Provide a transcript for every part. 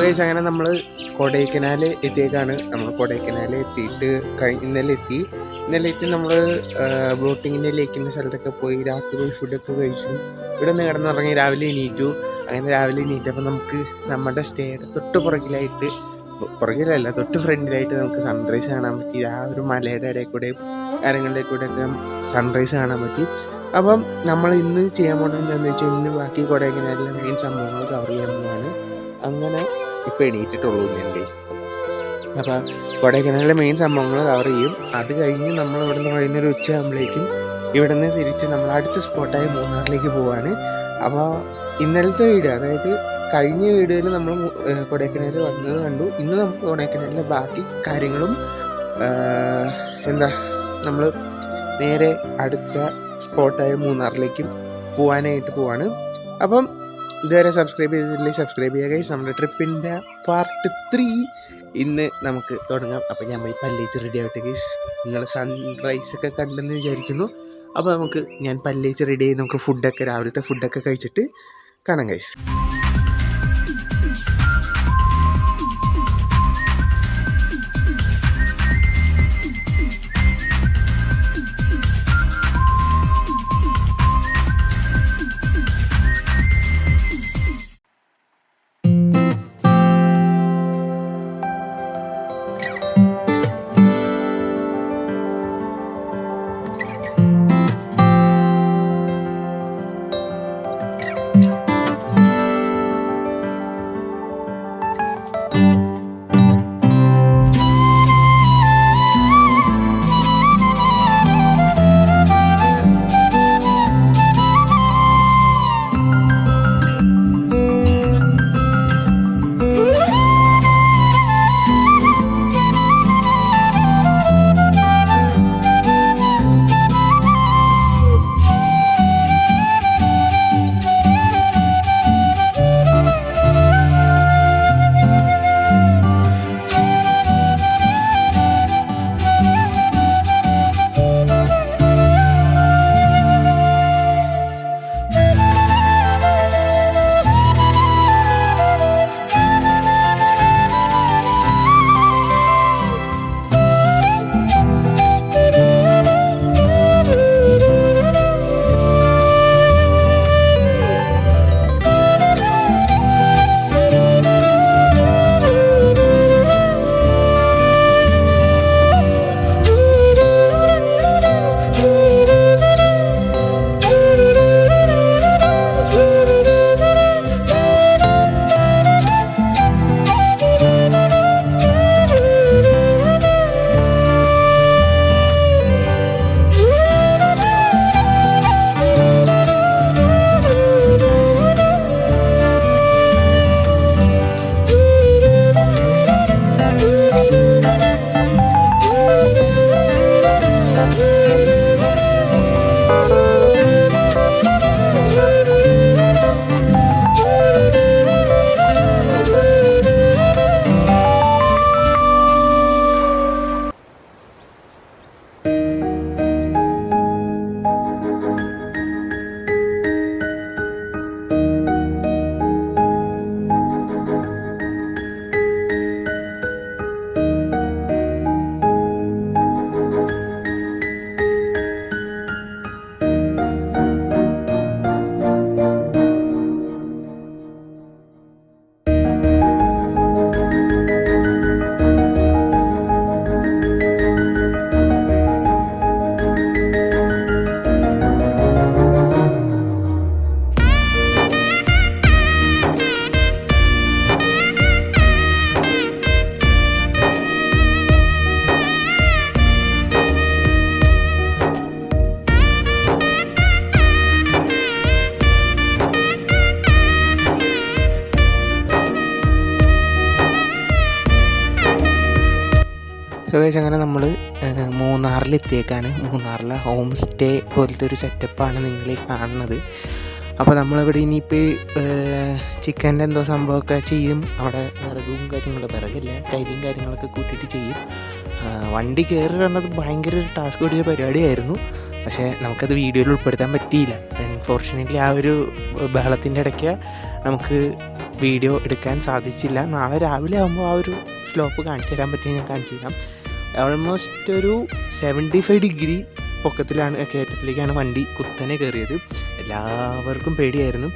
Guys അങ്ങനെ നമ്മൾ കൊടൈക്കനാൽ എത്തിയേക്കാണ്. നമ്മൾ കൊടൈക്കനാൽ എത്തിയിട്ട് ഇന്നലെ എത്തി നമ്മൾ ബോട്ടിങ്ങിൻ്റെ ലേക്കിൻ്റെ സ്ഥലത്തൊക്കെ പോയി രാത്രി പോയി ഫുഡൊക്കെ കഴിച്ചു. ഇവിടെ നിന്ന് കിടന്നുറങ്ങി രാവിലെ എണീറ്റു. അങ്ങനെ രാവിലെ എണീറ്റപ്പോൾ നമുക്ക് നമ്മുടെ സ്റ്റേയുടെ തൊട്ട് പുറകിലല്ല തൊട്ട് ഫ്രണ്ടിലായിട്ട് നമുക്ക് സൺറൈസ് കാണാൻ പറ്റി. ആ ഒരു മലയുടെ ഇടയിൽ കൂടെയും കാര്യങ്ങളുടെ കൂടെയൊക്കെ സൺറൈസ് കാണാൻ പറ്റി. അപ്പം നമ്മൾ ഇന്ന് ചെയ്യാൻ പോകുന്നത് എന്താണെന്ന് വെച്ചാൽ ഇന്ന് ബാക്കി കൊടൈക്കനാലിലെ മെയിൻ സംഭവങ്ങൾ കവർ ചെയ്യാൻ പോവാണ്. അങ്ങനെ ഇപ്പോൾ എണീറ്റിട്ടുള്ളൂ ഞാൻ. അപ്പോൾ കൊടൈക്കനാലിലെ മെയിൻ സംഭവങ്ങൾ കവർ ചെയ്യും. അത് കഴിഞ്ഞ് നമ്മൾ ഇവിടെ നിന്ന് വൈകുന്നേരം ഉച്ചയാകുമ്പോഴേക്കും ഇവിടെ നിന്ന് തിരിച്ച് നമ്മൾ അടുത്ത സ്പോട്ടായ മൂന്നാറിലേക്ക് പോവാണ്. അപ്പോൾ ഇന്നലത്തെ വീഡിയോ, അതായത് കഴിഞ്ഞ വീഡിയോയിൽ നമ്മൾ കൊടൈക്കനാൽ വന്നത് കണ്ടു. ഇന്ന് നമ്മൾ കൊടൈക്കനാലിലെ ബാക്കി കാര്യങ്ങളും നമ്മൾ നേരെ അടുത്ത സ്പോട്ടായ മൂന്നാറിലേക്കും പോകാനായിട്ട് പോവാണ്. അപ്പം ഇതുവരെ സബ്സ്ക്രൈബ് ചെയ്തിട്ടില്ലെങ്കിൽ സബ്സ്ക്രൈബ് ചെയ്യുക ഗൈസ്. നമ്മുടെ ട്രിപ്പിൻ്റെ പാർട്ട് 3 ഇന്ന് നമുക്ക് തുടങ്ങാം. അപ്പോൾ ഞാൻ പോയി പല്ലേച്ച് റെഡി ആവട്ടെ ഗൈസ്. നിങ്ങൾ സൺറൈസൊക്കെ കണ്ടെന്ന് വിചാരിക്കുന്നു. അപ്പോൾ ഞാൻ പല്ലേച്ച് റെഡി ആയി നമുക്ക് രാവിലത്തെ ഫുഡൊക്കെ കഴിച്ചിട്ട് കാണാം ഗൈസ്. സോ ഗൈസ് അങ്ങനെ നമ്മൾ മൂന്നാറിലെത്തിയേക്കാണ്. മൂന്നാറിലെ ഹോം സ്റ്റേ പോലത്തെ ഒരു സെറ്റപ്പാണ് നിങ്ങൾ കാണുന്നത്. അപ്പോൾ നമ്മളിവിടെ ഇനിയിപ്പോൾ ചിക്കൻ്റെ എന്തോ സംഭവമൊക്കെ ചെയ്യും. അവിടെ വിറകും വിറകില്ല കരിയും കാര്യങ്ങളൊക്കെ കൂട്ടിയിട്ട് ചെയ്യും. വണ്ടി കയറി വന്നത് ഭയങ്കര ഒരു ടാസ്ക് പിടിച്ച പരിപാടിയായിരുന്നു. പക്ഷേ നമുക്കത് വീഡിയോയിൽ ഉൾപ്പെടുത്താൻ പറ്റിയില്ല. അൺഫോർച്യുനേറ്റ്ലി ആ ഒരു ബഹളത്തിൻ്റെ ഇടയ്ക്ക് നമുക്ക് വീഡിയോ എടുക്കാൻ സാധിച്ചില്ല. നാളെ രാവിലെ ആകുമ്പോൾ ആ ഒരു സ്ലോപ്പ് കാണിച്ചു തരാൻ പറ്റിയ ഞാൻ കാണിച്ചു തരാം. ഓൾമോസ്റ്റ് ഒരു 75 ഡിഗ്രി പൊക്കത്തിലാണ്, കയറ്റത്തിലേക്കാണ് വണ്ടി കുത്തനെ കയറിയത്. എല്ലാവർക്കും പേടിയായിരുന്നു.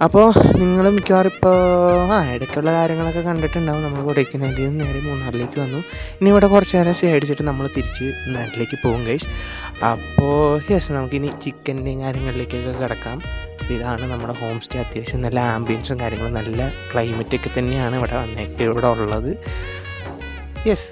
അപ്പോൾ നിങ്ങൾ മിക്കവാറും ഇപ്പോൾ ഇടയ്ക്കുള്ള കാര്യങ്ങളൊക്കെ കണ്ടിട്ടുണ്ടാവും. നമ്മൾ കൊടൈക്കനാലിൽ നിന്ന് നേരെ മൂന്നാറിലേക്ക് വന്നു. ഇനി ഇവിടെ കുറച്ച് നേരം സ്റ്റേ അടിച്ചിട്ട് നമ്മൾ തിരിച്ച് നാട്ടിലേക്ക് പോകും ഗൈസ്. അപ്പോൾ നമുക്കിനി ചിക്കൻ്റെയും കാര്യങ്ങളിലേക്കൊക്കെ കിടക്കാം. അപ്പോൾ ഇതാണ് നമ്മുടെ ഹോം സ്റ്റേ. അത്യാവശ്യം നല്ല ആംബിയൻസും കാര്യങ്ങളും നല്ല ക്ലൈമറ്റൊക്കെ തന്നെയാണ് ഇവിടെ ഉള്ളത്. യെസ്.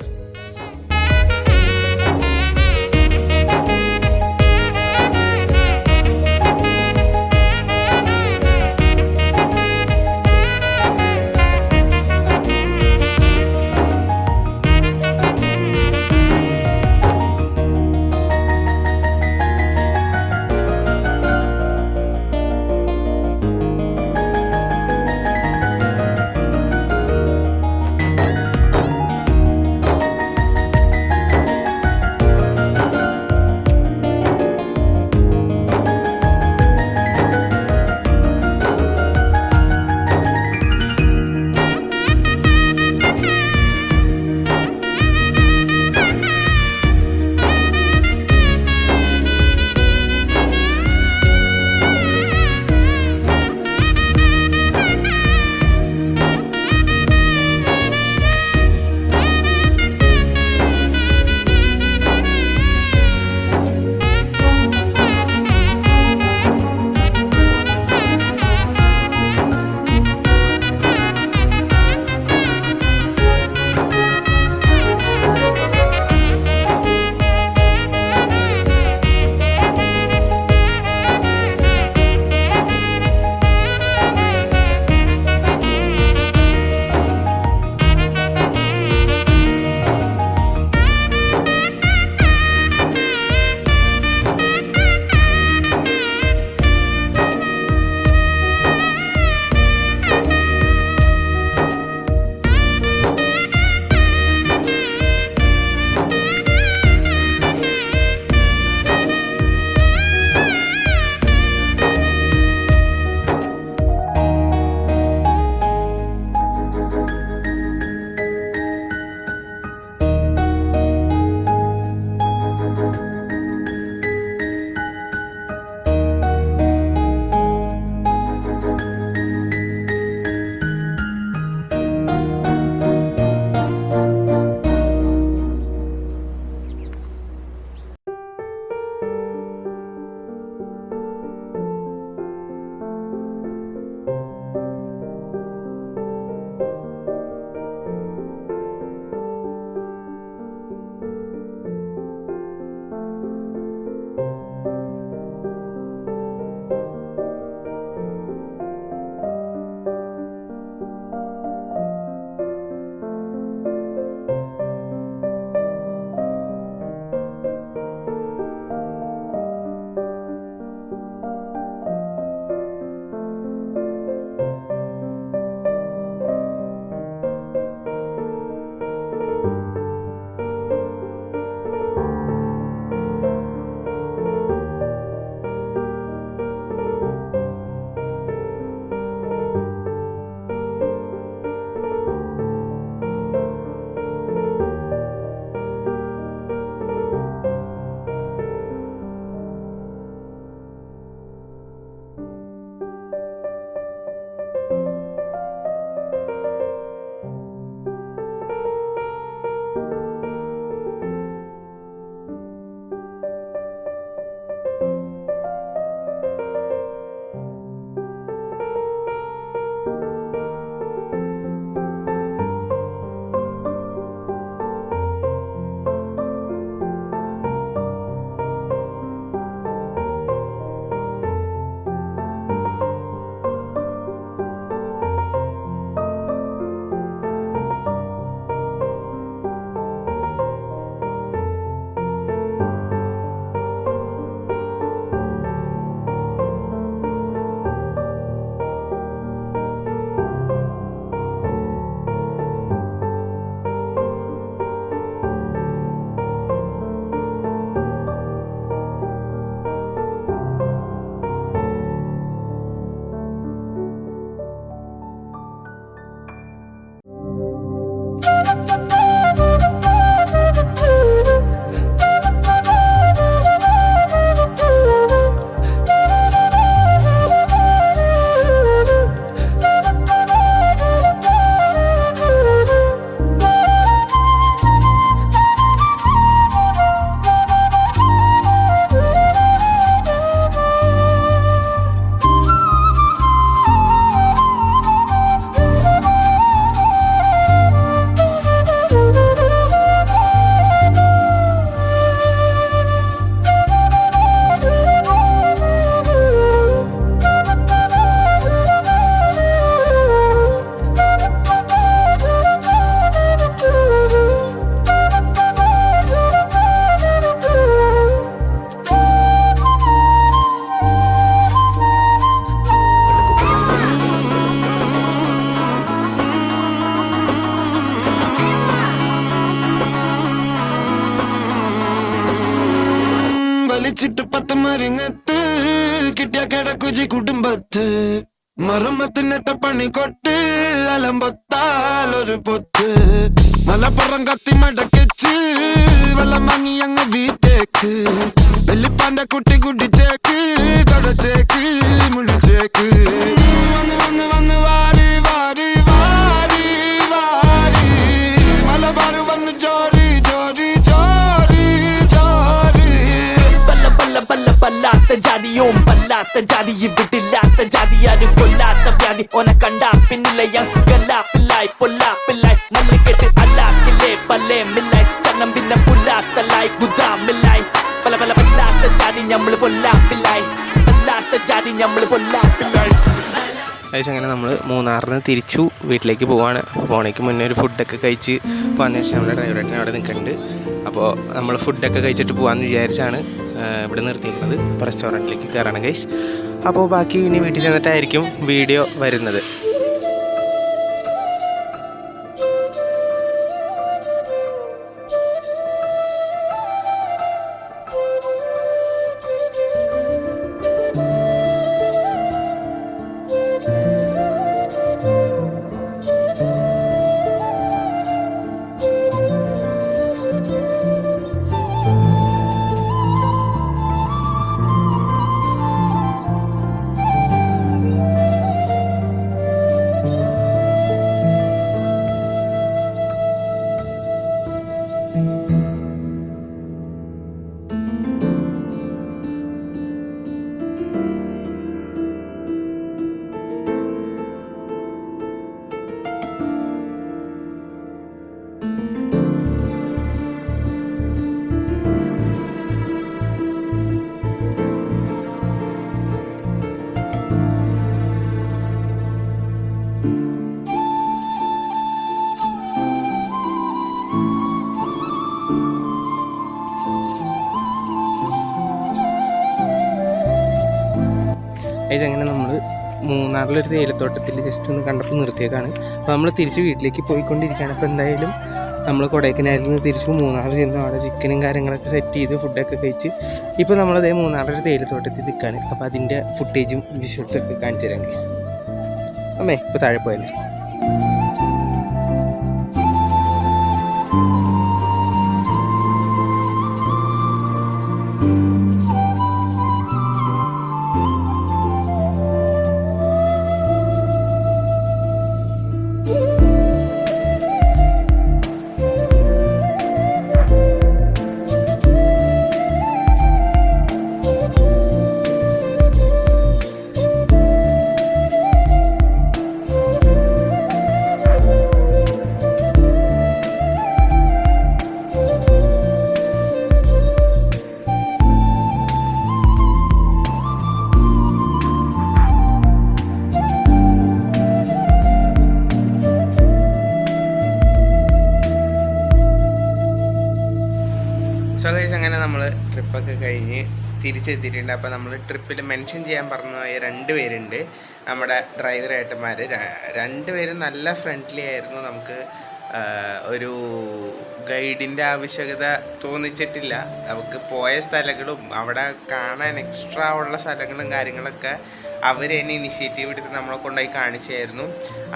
വെച്ചിട്ട് 10 മരിങ്ങത്ത് കിട്ടിയ കിടക്കുജി കുടുംബത്ത് മറുമത്തിനിട്ട പണി കൊട്ട് അലമ്പൊത്താലൊരു പൊത്ത് മലപ്പുറം കത്തി മടക്കിച്ച് വെള്ളം വാങ്ങി അങ്ങ് വീട്ടേക്ക് വെല്ലിപ്പാന്റെ കുട്ടി കുടിച്ചേക്ക് തുടച്ചേക്ക് മുഴിച്ചേക്ക് വന്ന് വന്ന് വന്ന് വാരി വാരി വാരി വാരി മലബാർ വന്ന് ജോറി ജോറി ജോറി ജോറി പല്ല പല്ല പല്ല പല്ലാത്ത ജാതിയും പല്ലാത്ത ജാതി ഇവിടില്ലാത്ത ജാതി ആരും കൊല്ലാത്ത വ്യാധി ഓനെ കണ്ടാ പിന്നില്ല യങ്കല്ലാപ്പില്ലായി പൊല്ലാപ്പില്ലായി മല്ലിക്കെട്ട് അല്ലാക്കില്ലേ പല്ലേ മില്ലായി ചന്നം പിന്നെ പുല്ലാത്തല്ലായി ഗുദാമില്ലായി പല പല പല്ലാത്ത ജാതി ഞമ്മള് പൊല്ലാപ്പില്ലായി പല്ലാത്ത ജാതി ഞമ്മള് പൊല്ലാപ്പില്ലായി. അങ്ങനെ നമ്മൾ മൂന്നാറിന് തിരിച്ചു വീട്ടിലേക്ക് പോവാണ്. അപ്പോൾ പോണേക്ക് മുന്നേ ഒരു ഫുഡൊക്കെ കഴിച്ച് പോകാമെന്ന് വെച്ചാൽ നമ്മുടെ ഡ്രൈവറേട്ടൻ അവിടെ നിൽക്കുന്നുണ്ട്. അപ്പോൾ നമ്മൾ ഫുഡൊക്കെ കഴിച്ചിട്ട് പോകാമെന്ന് വിചാരിച്ചാണ് ഇവിടെ നിർത്തിയിരിക്കുന്നത്. ഇപ്പോൾ റെസ്റ്റോറൻറ്റിലേക്ക് കയറണം ഗൈസ്. അപ്പോൾ ബാക്കി ഇനി വീട്ടിൽ ചെന്നിട്ടായിരിക്കും വീഡിയോ വരുന്നത്. അങ്ങനെ നമ്മൾ മൂന്നാറിലൊരു തേയിലത്തോട്ടത്തിൽ ജസ്റ്റ് ഒന്ന് കണ്ടപ്പോൾ നിർത്തിയേക്കാണ്. അപ്പോൾ നമ്മൾ തിരിച്ച് വീട്ടിലേക്ക് പോയിക്കൊണ്ടിരിക്കുകയാണ്. അപ്പോൾ എന്തായാലും നമ്മൾ കൊടൈക്കനാലിൽ നിന്ന് തിരിച്ചു മൂന്നാർ ചെന്നു. അവിടെ ചിക്കനും കാര്യങ്ങളൊക്കെ സെറ്റ് ചെയ്ത് ഫുഡൊക്കെ കഴിച്ച് ഇപ്പോൾ നമ്മളതേ മൂന്നാറിലൊരു തേയിലത്തോട്ടത്തിൽ നിൽക്കുകയാണ്. അപ്പോൾ അതിൻ്റെ ഫുട്ടേജും വിഷ്വൽസൊക്കെ കാണിച്ചു തരാം ഗൈസ്. അമ്മേ ഇപ്പോൾ താഴെ പോയല്ലേ. അങ്ങനെ നമ്മൾ ട്രിപ്പൊക്കെ കഴിഞ്ഞ് തിരിച്ചെത്തിയിട്ടുണ്ട്. അപ്പോൾ നമ്മൾ ട്രിപ്പിൽ മെൻഷൻ ചെയ്യാൻ പറഞ്ഞ 2 പേരുണ്ട്, നമ്മുടെ ഡ്രൈവർ ഏട്ടന്മാർ. 2 പേരും നല്ല ഫ്രണ്ട്ലി ആയിരുന്നു. നമുക്ക് ഒരു ഗൈഡിൻ്റെ ആവശ്യകത തോന്നിച്ചിട്ടില്ല. നമുക്ക് പോയ സ്ഥലങ്ങളും അവിടെ കാണാൻ എക്സ്ട്രാ ഉള്ള സ്ഥലങ്ങളും കാര്യങ്ങളൊക്കെ അവർ തന്നെ ഇനിഷ്യേറ്റീവ് എടുത്ത് നമ്മളെ കൊണ്ടുപോയി കാണിച്ചായിരുന്നു.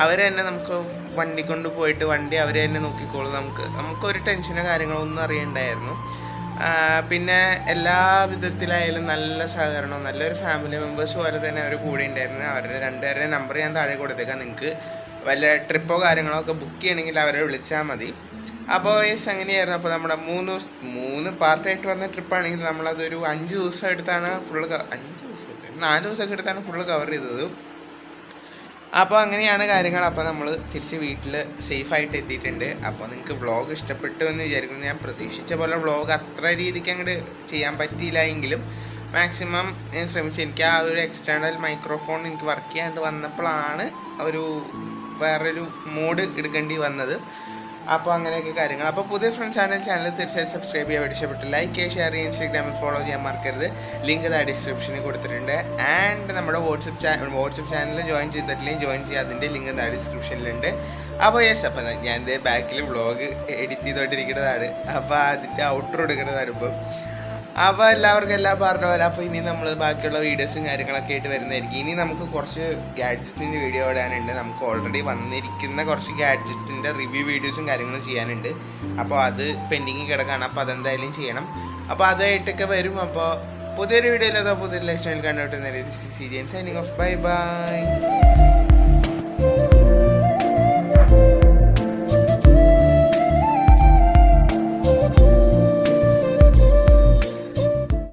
അവർ തന്നെ നമുക്ക് വണ്ടി കൊണ്ട് പോയിട്ട് വണ്ടി അവർ തന്നെ നോക്കിക്കോളും. നമുക്കൊരു ടെൻഷനോ കാര്യങ്ങളോ ഒന്നും അറിയണ്ടായിരുന്നു. പിന്നെ എല്ലാ വിധത്തിലായാലും നല്ല സഹകരണവും നല്ലൊരു ഫാമിലി മെമ്പേഴ്സ് പോലെ തന്നെ അവർ കൂടെ ഉണ്ടായിരുന്നു. അവരുടെ 2 പേരുടെ നമ്പർ ഞാൻ താഴെ കൊടുത്തേക്കാം. നിങ്ങൾക്ക് വല്ല ട്രിപ്പോ കാര്യങ്ങളോ ഒക്കെ ബുക്ക് ചെയ്യണമെങ്കിൽ അവരെ വിളിച്ചാൽ മതി. അപ്പോൾ അങ്ങനെയായിരുന്നു. അപ്പോൾ നമ്മുടെ 3 പാർട്ടായിട്ട് വന്ന ട്രിപ്പാണെങ്കിൽ നമ്മളതൊരു 5 ദിവസം എടുത്താണ് 4 ദിവസമൊക്കെ എടുത്താണ് ഫുള്ള് കവർ ചെയ്തത്. അപ്പോൾ അങ്ങനെയാണ് കാര്യങ്ങൾ. അപ്പോൾ നമ്മൾ തിരിച്ച് വീട്ടിൽ സേഫായിട്ട് എത്തിയിട്ടുണ്ട്. അപ്പോൾ നിങ്ങൾക്ക് വ്ളോഗ് ഇഷ്ടപ്പെട്ടു എന്ന് വിചാരിക്കുന്നു. ഞാൻ പ്രതീക്ഷിച്ച പോലെ വ്ളോഗ് അത്ര രീതിക്ക് അങ്ങോട്ട് ചെയ്യാൻ പറ്റിയില്ല എങ്കിലും മാക്സിമം ഞാൻ ശ്രമിച്ചു. എനിക്ക് ആ ഒരു എക്സ്റ്റേണൽ മൈക്രോഫോൺ എനിക്ക് വർക്ക് ചെയ്യാണ്ട് വന്നപ്പോഴാണ് ഒരു വേറൊരു മോഡ് എടുക്കേണ്ടി വന്നത്. അപ്പോൾ അങ്ങനെയൊക്കെ കാര്യങ്ങൾ. അപ്പോൾ പുതിയ ഫ്രണ്ട്സ് ആണെങ്കിൽ ചാനൽ തീർച്ചയായും സബ്സ്ക്രൈബ് ചെയ്യാൻ വേണ്ടി ഇഷ്ടപ്പെട്ടു ലൈക്ക് ചെയ്യുക, ഷെയർ ചെയ്യുക, ഇൻസ്റ്റാഗ്രാമിൽ ഫോളോ ചെയ്യാൻ മറക്കരുത്. ലിങ്ക് ഡിസ്ക്രിപ്ഷനിൽ കൊടുത്തിട്ടുണ്ട്. ആൻഡ് നമ്മുടെ വാട്സപ്പ് ചാനൽ ജോയിൻ ചെയ്തിട്ടില്ലെങ്കിൽ ജോയിൻ ചെയ്യുക, അതിൻ്റെ ലിങ്ക് ഡിസ്ക്രിപ്ഷനിലുണ്ട്. അപ്പോൾ അപ്പോൾ ഞാൻ എൻ്റെ ബാക്കിൽ വ്ളോഗ് എഡിറ്റ് ചെയ്തുകൊണ്ടിരിക്കുന്നതാണ്. അപ്പോൾ അതിൻ്റെ ഔട്ടർ എടുക്കുന്നതാണ് ഇപ്പം. അപ്പോൾ എല്ലാവർക്കും എല്ലാം പറഞ്ഞ പോലെ അപ്പോൾ ഇനി നമ്മൾ ബാക്കിയുള്ള വീഡിയോസും കാര്യങ്ങളൊക്കെ ആയിട്ട് വരുന്നതായിരിക്കും. ഇനി നമുക്ക് കുറച്ച് ഗാഡ്ജറ്റ്സിൻ്റെ വീഡിയോ ഇടാനുണ്ട്. നമുക്ക് ഓൾറെഡി വന്നിരിക്കുന്ന കുറച്ച് ഗാഡ്ജറ്റ്സിൻ്റെ റിവ്യൂ വീഡിയോസും കാര്യങ്ങളും ചെയ്യാനുണ്ട്. അപ്പോൾ അത് പെൻഡിങ് കിടക്കുകയാണ്. അപ്പോൾ അതെന്തായാലും ചെയ്യണം. അപ്പോൾ അതായിട്ടൊക്കെ വരും. അപ്പോൾ പുതിയൊരു വീഡിയോയിൽ അതോ പുതിയൊരു ലൈഫ് സ്റ്റൈൽ കണ്ടുകൊണ്ടിരുന്ന Syrian signing off. Bye by.